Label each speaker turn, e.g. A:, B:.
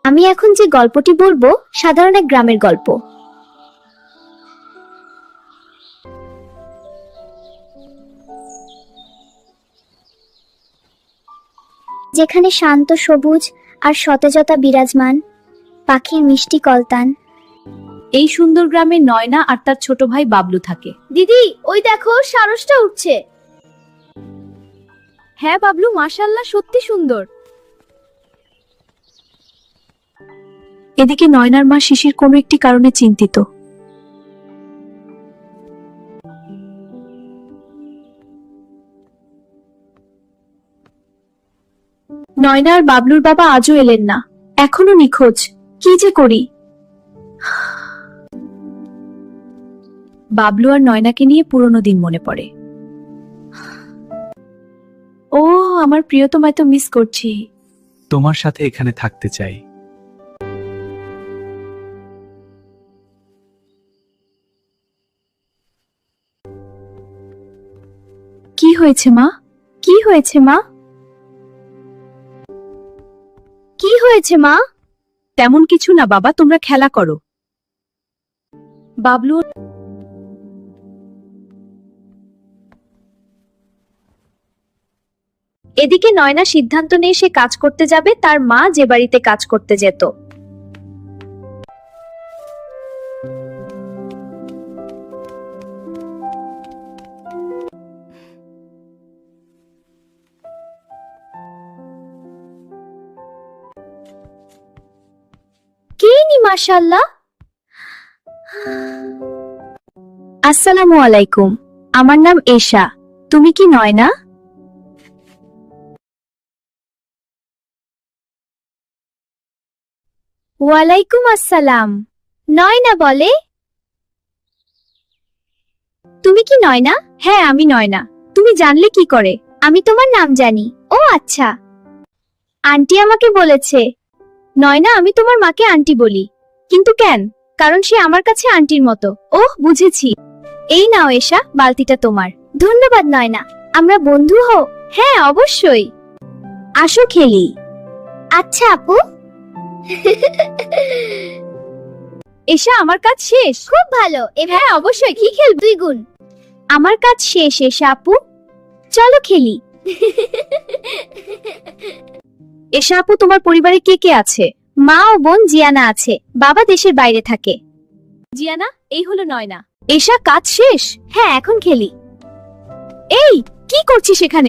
A: আমি এখন যে গল্পটি বলবো সাধারণ এক গ্রামের গল্প। যেখানে শান্ত সবুজ আর সতেজতা বিরাজমান, পাখির মিষ্টি কলতান।
B: এই সুন্দর গ্রামে নয়না আর তার ছোট ভাই বাবলু থাকে।
A: দিদি, ওই দেখো সারসটা উঠছে।
B: হ্যাঁ বাবলু, মাশাআল্লাহ, সত্যি সুন্দর। এদিকে নয়নার মা শিশির কোনো একটি কারণে চিন্তিত। নয়না আর বাবলুর বাবা আজও এলেন না, এখনো নিখোঁজ। কি যে করি। বাবলু আর নয়নাকে নিয়ে পুরনো দিন মনে পড়ে। ও আমার প্রিয়তমায় তো মিস করছি।
C: তোমার সাথে এখানে থাকতে চাই।
B: কি হয়েছে মা? কি হয়েছে মা?
A: কি হয়েছে মা?
B: তেমন কিছু না বাবা, তোমরা খেলা করো। বাবলু এদিকে নয়না সিদ্ধান্ত নিয়ে সে কাজ করতে যাবে তার মা যে বাড়িতে কাজ করতে যেত।
A: মাশাআল্লাহ।
B: আসসালামু আলাইকুম, আমার নাম এশা। তুমি কি নয়না?
A: ওয়ালাইকুম আসসালাম। নয়না বলে, তুমি কি নয়না?
B: হ্যাঁ আমি নয়না। তুমি জানলে কি করে?
A: আমি তোমার নাম জানি। ও আচ্ছা, আন্টি আমাকে বলেছে।
B: নয়না, আমি তোমার মাকে আন্টি বলি। কিন্তু কেন? কারণ সে আমার কাছে আন্টির মতো। ওহ বুঝেছি। এই নাও এশা, বালতিটা তোমার।
A: ধন্যবাদ নয়না। আমরা বন্ধু হও?
B: হ্যাঁ অবশ্যই। আসো খেলি।
A: আচ্ছা আপু।
B: এশা, আমার কাজ শেষ।
A: খুব ভালো।
B: হ্যাঁ অবশ্যই, কি খেল?
A: 2 গুণ।
B: আমার কাজ শেষ এশা আপু, চলো খেলি। এশা আপু, তোমার পরিবারে কে কে আছে?
A: মা ও বোন জিয়ানা আছে, বাবা দেশের বাইরে থাকে।
B: জিয়ানা, এই হলো নয়না। এশা, কাজ শেষ?
A: হ্যাঁ এখন খেলি।
B: এই কি করছিস এখানে?